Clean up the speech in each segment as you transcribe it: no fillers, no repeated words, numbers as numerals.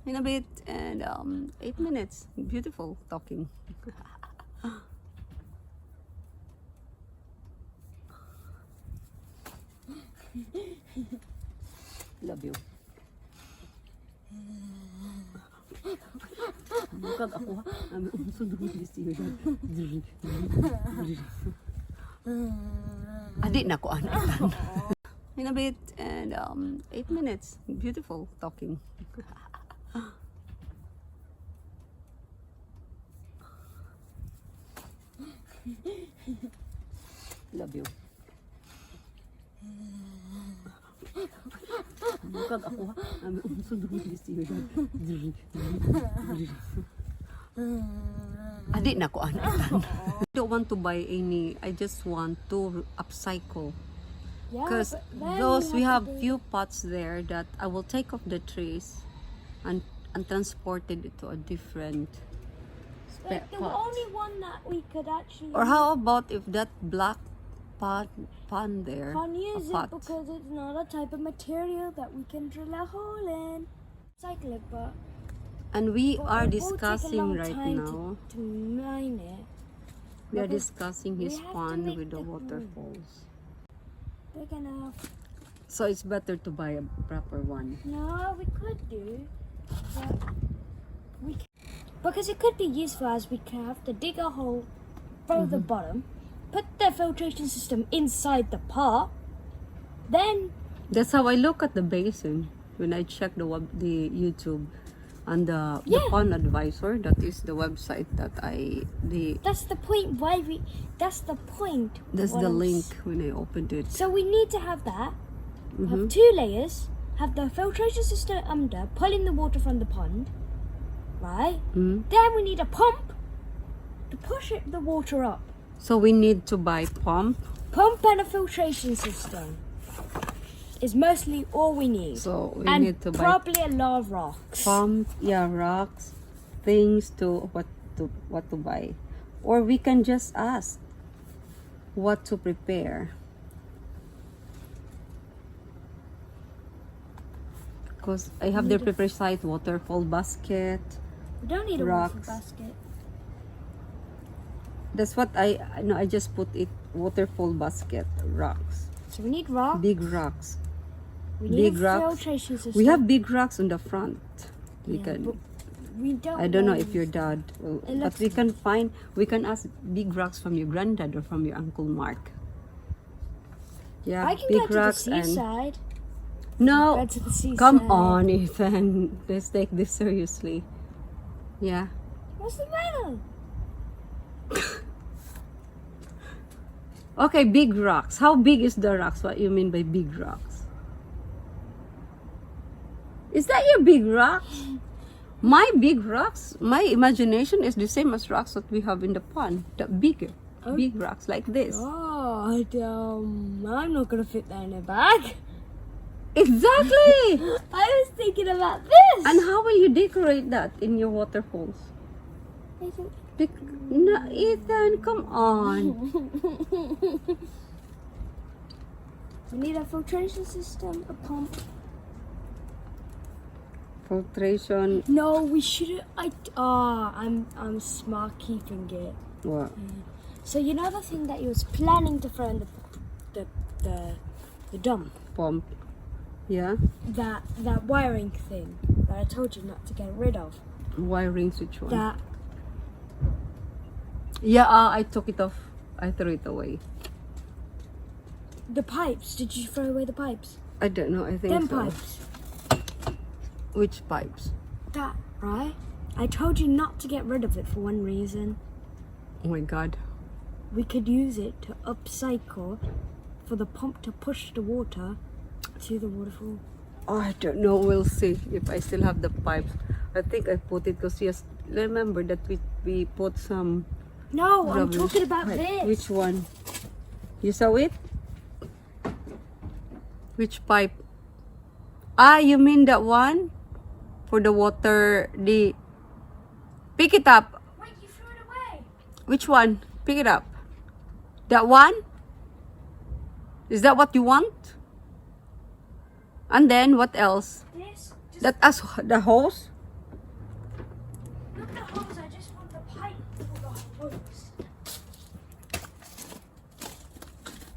in a bit, and 8 minutes. Beautiful talking. Love you. Bukan ako ha. Adik na ko anak. In a bit, and 8 minutes. Beautiful talking. Love you. Bukan ako ha. Adik na ko anak. I don't want to buy any. I just want to upcycle. Because those we have few pots there that I will take off the trees and transport it to a different Like the pot. only one that we could actually Or how about if that black pot there, can't use a pot. it because it's not a type of material that we can drill a hole in. Cycle it, but And we but are it will take a discussing long right time now. to mine it. We are because discussing we his have to pond make with the the hole. waterfalls. Big enough. So it's better to buy a proper one. No, we could do, but we can, because it could be useful as we could have to dig a hole from the bottom, put the filtration system inside the pot, then That's how I look at the basin when I check the YouTube and the pond advisor. That is the website that that's the point why we. That's the point. that's what the I'm link s- when I opened it. So we need to have that. Have 2 layers. Have the filtration system under, pulling the water from the pond, right? Mm. Then we need a pump to push the water up. So we need to buy pump. Pump and a filtration system is mostly all we need. So we and need to buy probably a lot of rocks. pump, rocks, things to what to buy, or we can just ask what to prepare. Because I have their prepared site, waterfall basket. We don't need a Rocks. water basket. That's what I know. I just put it waterfall basket rocks, So we need rocks. big rocks. We need big a rocks. filtration system. We have big rocks on the front. We Yeah, can. but we don't. I don't know want- if your dad will, It but looks we can find. We can ask big rocks from your granddad or from your uncle Mark. Yeah, I can big go to the rocks and seaside. no. Go to the seaside. Come on, Ethan. Let's take this seriously. Yeah. What's the matter? Okay, big rocks. How big is the rocks? What you mean by big rocks? Is that your big rocks? My big rocks, my imagination is the same as rocks that we have in the pond. The bigger, big rocks like this. Oh, I'm not gonna fit that in a bag. Exactly. I was thinking about this. And how will you decorate that in your waterfalls? I think- No, Ethan, come on. we need a filtration system, a pump. Filtration. No, we shouldn't. I'm smart keeping it. What? So you know the thing that you was planning to throw in the dump, Pump. Yeah. that wiring thing that I told you not to get rid of. Wiring switch one. That Yeah, I took it off. I threw it away. the pipes. Did you throw away the pipes? I don't know. I think Them so. pipes. Which pipes? That right? I told you not to get rid of it for one reason. Oh my God. We could use it to upcycle for the pump to push the water to the waterfall. Oh, I don't know. We'll see if I still have the pipes. I think I put it because yes, remember that we put some. No, I'm rubbish talking about pipe. this. Which one? You saw it? Which pipe? Ah, you mean that one? For the water, the... Pick it up. Wait, you threw it away. Which one? Pick it up. That one? Is that what you want? And then what else? This. Just That as the hose?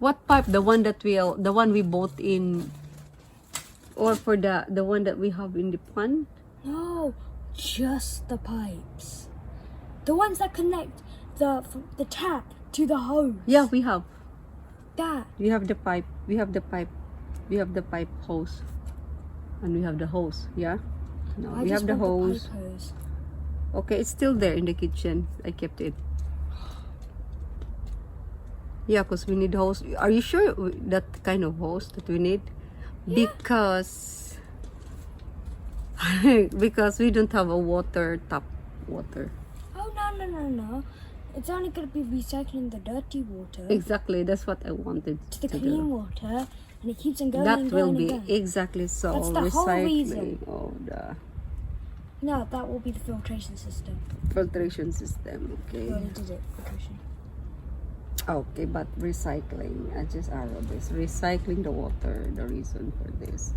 What pipe? The one that the one we bought in, or for the one that we have in the pond? No, just the pipes. The ones that connect the tap to the hose. Yeah, we have. That. We have the pipe. We have the pipe. We have the pipe hose, and we have the hose. Yeah. No, I we just have the want hose. pipe hose. Okay, it's still there in the kitchen. I kept it. Yeah, because we need hose. Are you sure that kind of hose that we need? Yeah. Because because we don't have a tap water. Oh no. It's only going to be recycling the dirty water Exactly, that's what I wanted to the to clean do. water, and it keeps on going That and will going be and going. exactly so. That's the whole reason. Recycling of the No, that will be the filtration system. filtration system. We Okay. already did it. Filtration. Okay, but recycling. I just arrow this. Recycling the water. The reason for this.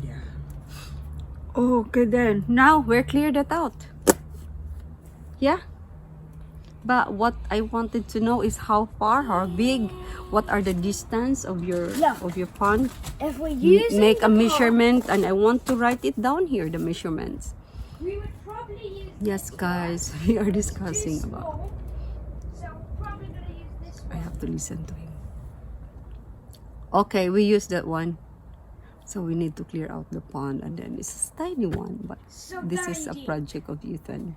Yeah. Okay then. Now we're cleared that out. Yeah. But what I wanted to know is how far, how big, what are the distance of your Yeah. pond. If we're using Make a the measurement, and I want to write it down here. The measurements. pond, we would probably use. Yes, guys, we are It's discussing too about. small, so we're probably gonna use this I one. have to listen to him. Okay, we use that one. So we need to clear out the pond, and then it's a tiny one, but So this is a tiny. project of Ethan.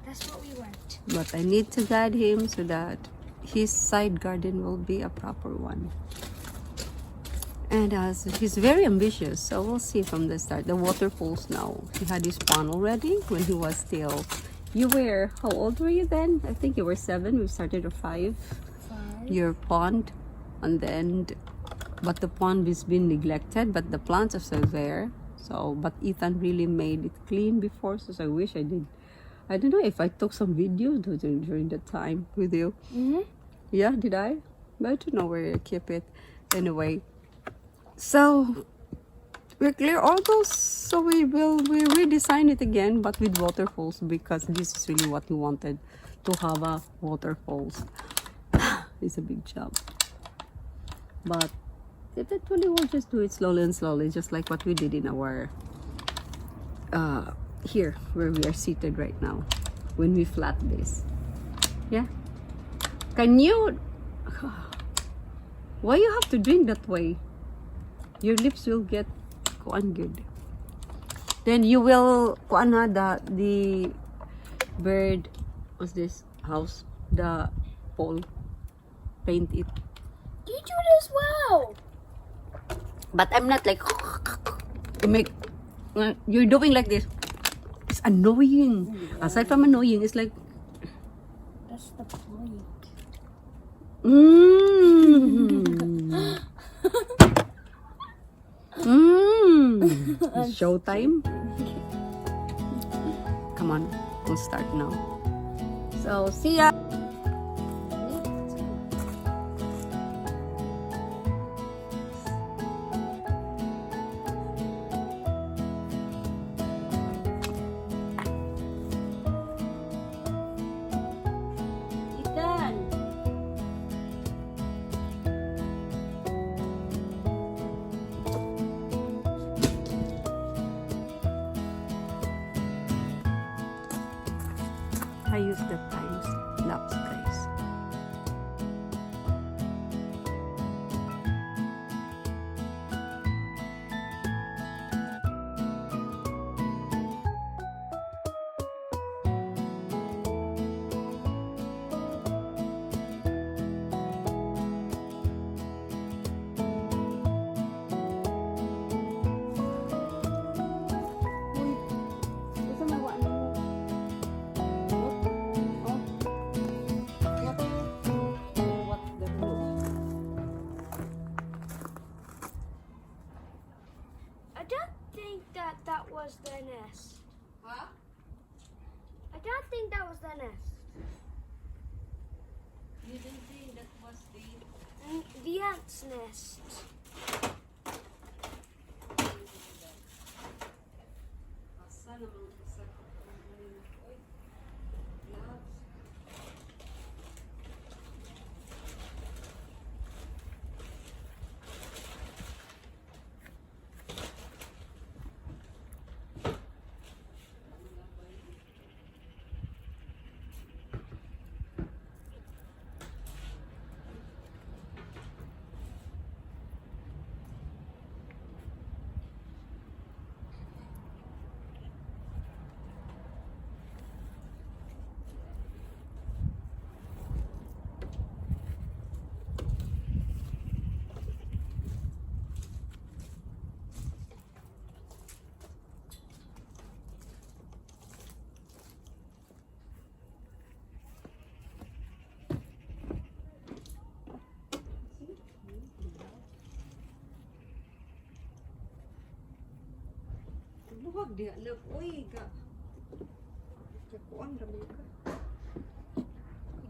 That's what we want. But I need to guide him so that his side garden will be a proper one. And he's very ambitious, so we'll see from the start. The waterfalls now. He had his pond already when he was still. You were, how old were you then? I think you were 7. We started at 5. 5. Your pond, and then, but the pond has been neglected, but the plants are still there. So, but Ethan really made it clean before, so I wish I did. I don't know if I took some videos during that time with you. Mm-hmm. Yeah, did I? But I don't know where I keep it. Anyway, so we clear all those. So we redesign it again, but with waterfalls, because this is really what we wanted, to have a waterfalls. It's a big job, but eventually we'll just do it slowly and slowly, just like what we did in our here where we are seated right now when we flat this. Yeah, can you why you have to drink that way? Your lips will get kuan good. Then you will kuan na the bird, what's this house, the pole, paint it. You do it as well. But I'm not like to make. You're doing like this. It's annoying. Aside from annoying, it's like. That's the point. It's showtime. Come on, we'll start now. So see ya. I use the times lapse, guys. I don't think that was their nest. Huh? I don't think that was their nest. You didn't think that was The ant's nest. Diha na, uy, ka. Kakuan, ramay ka.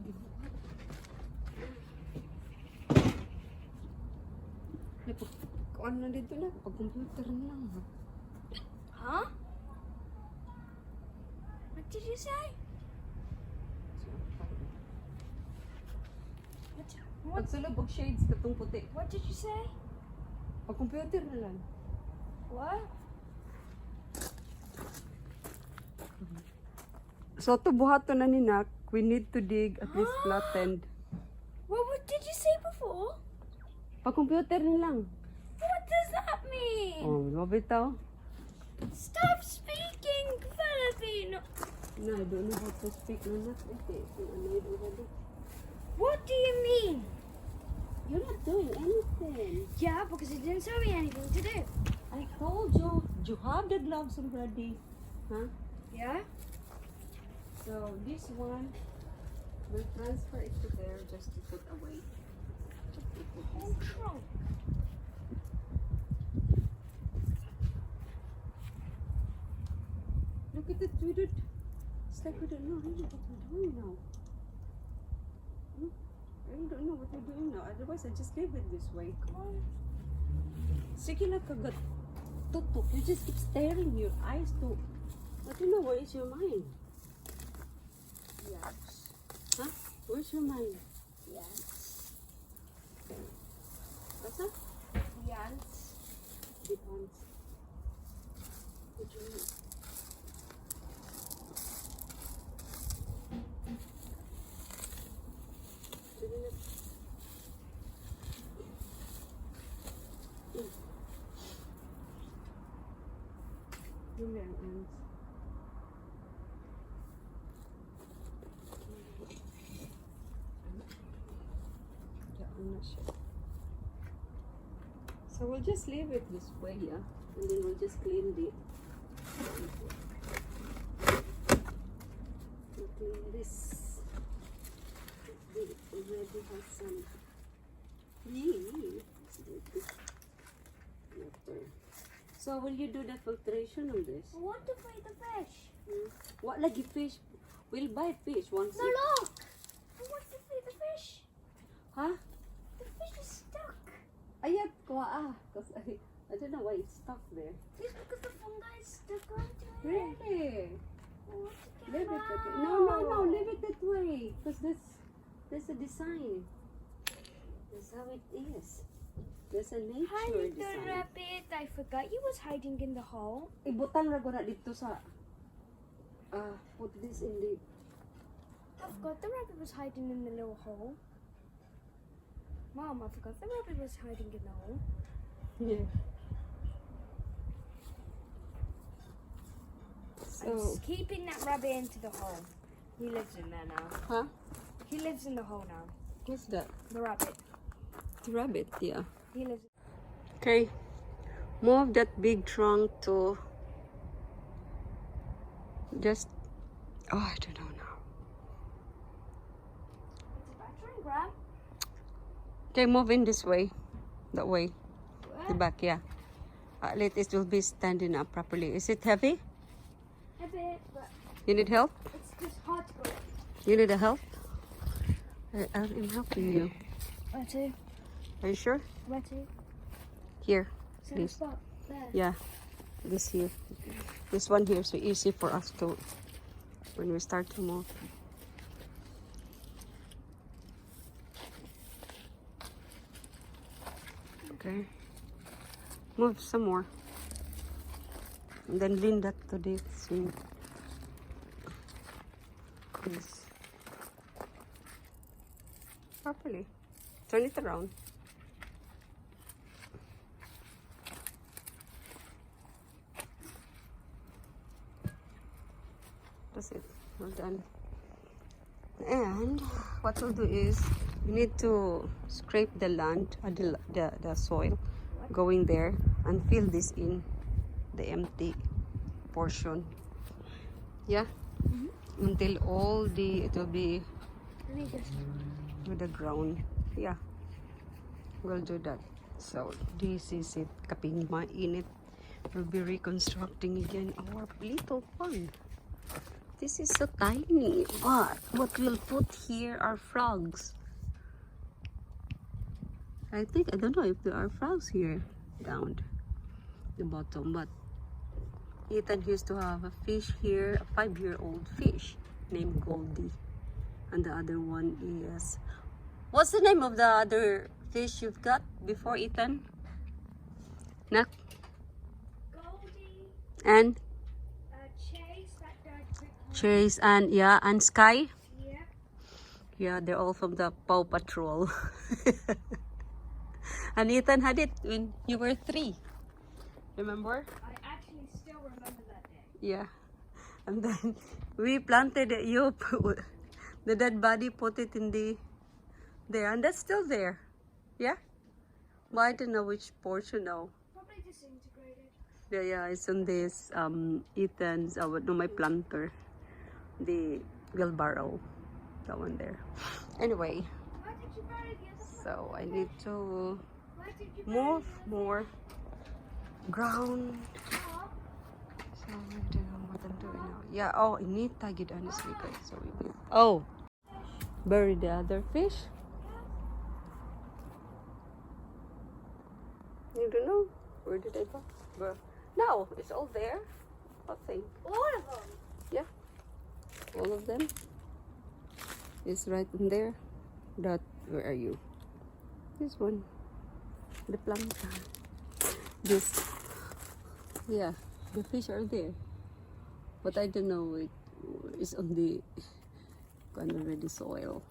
Gibuhat. Kuan na dito na, pag-computer na lang. Ha? Huh? What did you say? What? Pagsulog og shades katong puti. What did you say? Pag-computer na lang. What? So, to buhaton na ni Nak, we need to dig at least flattened. What did you say before? Pag-computer na lang. What does that mean? Oh, mabitaw. Stop speaking Filipino. No, I don't know how to speak na Nak. Okay, already. What do you mean? You're not doing anything. Yeah, because you didn't tell me anything to do. I told you, you have the gloves already. Huh? Yeah? So this one, we'll transfer it to there just to put away. What's wrong? Look at it, we don't, it's like we don't know really what we're doing now. Hmm? I really don't know what we're doing now. Otherwise, I just leave it this way. Come on. Sige lang kagat. Tutok, you just keep staring your eyes to. I don't know, where is your mind? Yes. Huh? Where's your mind? Yes. What's that? Yes. Depends. What do you mean? Yung ang ants. I'm not sure. So we'll just leave it this way, yeah? And then we'll just clean it. We'll clean this. It already has some leaves. Water. So will you do the filtration on this? I want to feed the fish. What lagi fish? We'll buy fish once. No, look! I want to feed the fish. Huh? The fish is stuck. Ayat ko because I don't know why it's stuck there. It's because the fungi is stuck onto it. Really? I want to get Leave him it that way. out. No, leave it that way. Because there's a design. That's how it is. There's a Hi, nature little design. rabbit. I forgot you was hiding in the hole. Ibutang ra ko na dito sa put this in the I forgot the rabbit was hiding in the little hole. Mom, I forgot the rabbit was hiding in the hole. yeah. I'm So, just keeping that rabbit into the hole. He lives in there now. huh? He lives in the hole now. What's that? The rabbit. The rabbit, yeah. He lives. Okay. Move that big trunk to just I don't know now. It's a battering ram. Okay, move in this way. That way. The What? back, yeah. At least it will be standing up properly. Is it heavy? A bit, but You need help? it's just hard to go. You need a help? I'm helping you. Where to? Are you sure? Where to? Here, So the please. spot there. Yeah. This here. This one here, so easy for us to when we start to move. Okay. Move some more. And then lean that to the swing. Yes. Properly. Turn it around. That's it. We're done. And what we'll do is we need to scrape the land, the soil going there, and fill this in the empty portion. Yeah. Until all it will be Let me just. to the ground. Yeah. We'll do that. So this is it. Kaping mainit. We'll be reconstructing again our little pond. This is so tiny, but what we'll put here are frogs. I don't know if there are frogs here down the bottom, but Ethan used to have a fish here, a 5-year-old fish named Goldie. And the other one is, what's the name of the other fish you've got before, Ethan? Nak? Goldie, And Chase, that died quickly. Chase and yeah, and Sky. Yeah. Yeah, they're all from the Paw Patrol. And Ethan had it when you were 3. Remember? I actually still remember that day. Yeah. And then we planted it. You put the dead body, put it in there, and that's still there. Yeah. But I don't know which portion now. Probably disintegrated. Yeah, it's on this Ethan's no, my planter, the wheelbarrow, that one there. Anyway, Why did you bury the other one? so I need to Why did you bury move the more ground. other one? So I don't know what I'm doing now. Yeah. Oh, I need tagid honestly, guys. So we will. Oh, bury the other fish. You don't know where did I go? No, it's all there. Nothing. All of them. Yeah, all of them is right in there. That, where are you? This one, the planta. This, yeah, the fish are there, but I don't know, it is on the kind of ready soil.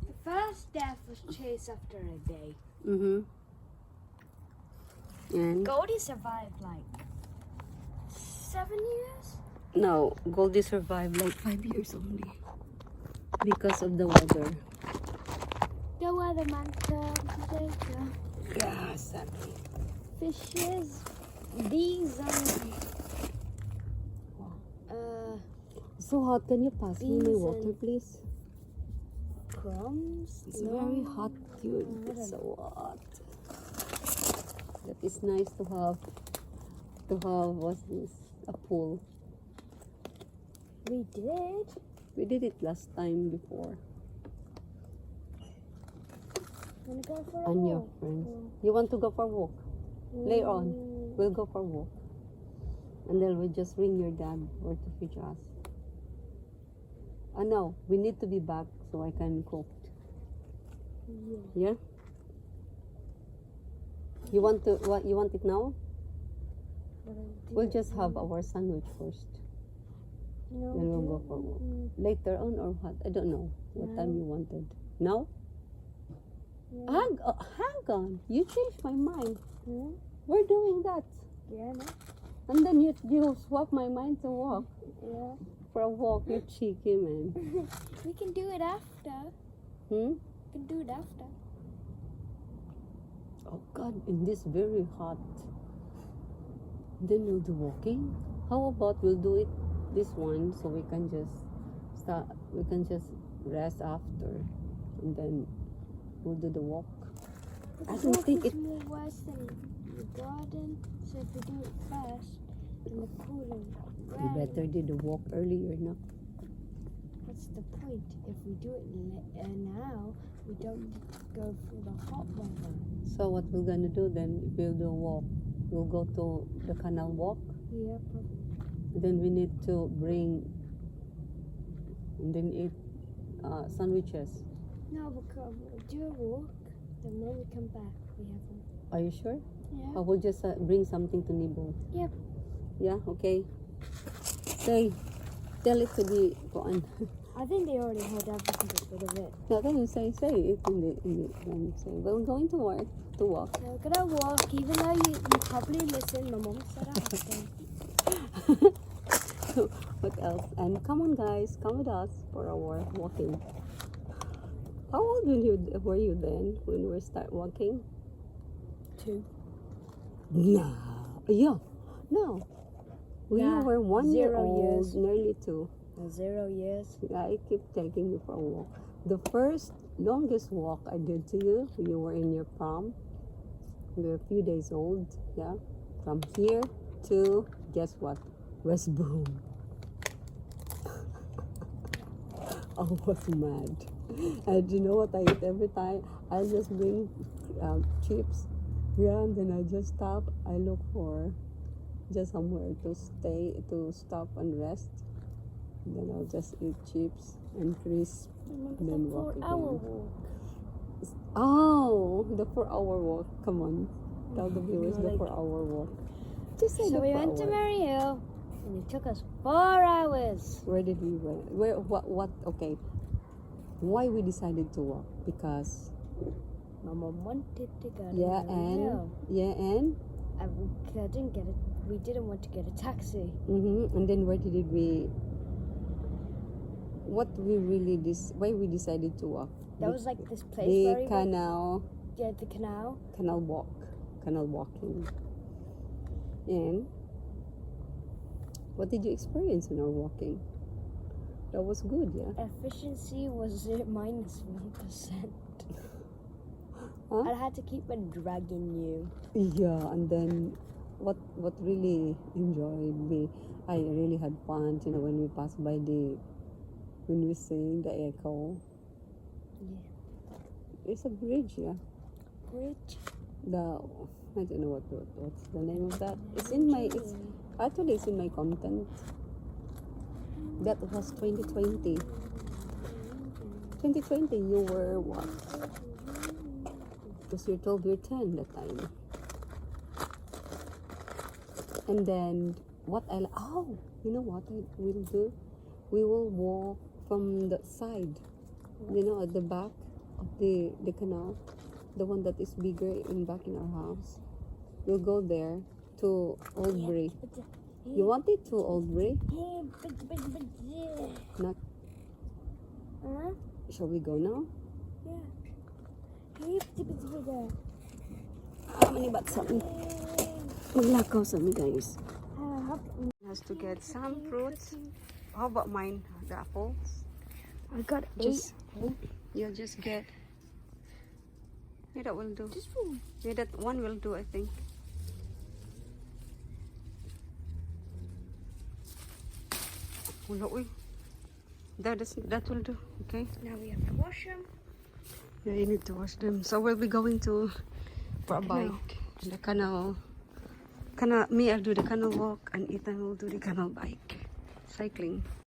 The first death was Chase after a day. And Goldie survived like 7 years. no, Goldie survived like 5 years only because of the weather. The weatherman comes later. Yeah, exactly. Fishes. These So hot. Can you pass me my Beans water, and- please? crumbs. It's very hot, dude. It's so hot. That is nice to have. What's this? A pool. We did. We did it last time before. Wanna go for a And your walk? friends. You want to go for a walk? Later on, we'll go for a walk. And then we'll just ring your dad or to fetch us. No, we need to be back so I can cook. Yeah. Yeah? You want it now? We'll just have our sandwich first. No, Then we'll go for a walk. Later on or what? I don't know what time you wanted. Now? Hang on. You changed my mind. We're doing that. Yeah, no. And then you swap my mind to walk. Yeah. For a walk, you cheeky man. We can do it after. Hmm? We can do it after. Oh God, in this very hot. Then we'll do walking. How about we'll do it this one so we can just start. We can just rest after, and then we'll do the walk. I don't think it. more worse than the garden. So if we do it first, in the cooler You better do the walk earlier, no? What's the point? If we do it now, we don't go through the hot weather. So what we're gonna do then? If we'll do a walk, we'll go to the canal walk. Yeah, probably. Then we need to bring and then eat sandwiches. No, because we'll do a walk. Then when we come back, we have one. Are you sure? Yeah. I will just bring something to nibble. Yep. Yeah, okay. Tell it to the Koan. I think they already heard every single bit of it. No, then you say it in the say we're going to walk. We're gonna walk, even though you probably listen. My mom said I have to. What else? And come on, guys, come with us for our walking. How old were you then when we start walking? 2. No. Yeah. No. We Yeah, were 1 year 0 old, years. nearly 2. 0 years. I keep taking you for a walk. The first longest walk I did to you, you were in your prom. We're a few days old, yeah. From here to, guess what? West Broom. I was mad. And you know what I eat every time? I just bring chips. Yeah, and then I just stop. I look for just somewhere to stop and rest. Then I'll just eat chips and crisp. Then walk again. Oh, the 4-hour walk. Come on. Tell the viewers the 4-hour walk. Just say So the we 4 went to hour. Mary Hill, and it took us 4 hours. Where did we went? Where, what, okay. Why we decided to walk? Because, My mom wanted to go to yeah, Mary Hill. and We didn't want to get a taxi. and then where did we, why we decided to walk? That was like this place The where we went. canal The canal. canal walking. And what did you experience in our walking? That was good, yeah. Efficiency was minus 1%. Huh? I had to keep on dragging you. Yeah, and then what really enjoyed me, I really had fun, you know, when we passed by when we sing the echo. Yeah. It's a bridge, yeah. Bridge. I don't know what's the name of that. It's in my content. That was 2020. 2020, you were what? Because you're 12, you're 10 that time. And then you know what I will do? We will walk from the side, you know, at the back of the canal, the one that is bigger back in our house. We'll go there to Oldbury. You want it to Oldbury? Not. Shall we go now? How many bats are maglakaw sa mi, guys? Has to get some fruits. How about mine? The apples? I got 8. You'll just get. Yeah, that will do. Just one. Yeah, that one will do, I think. Wala, uy. That will do. Okay. Now we have to wash them. Yeah, you need to wash them. So we'll be going for a bike. The canal. Me, I'll do the canal walk, and Ethan will do the canal bike. Cycling.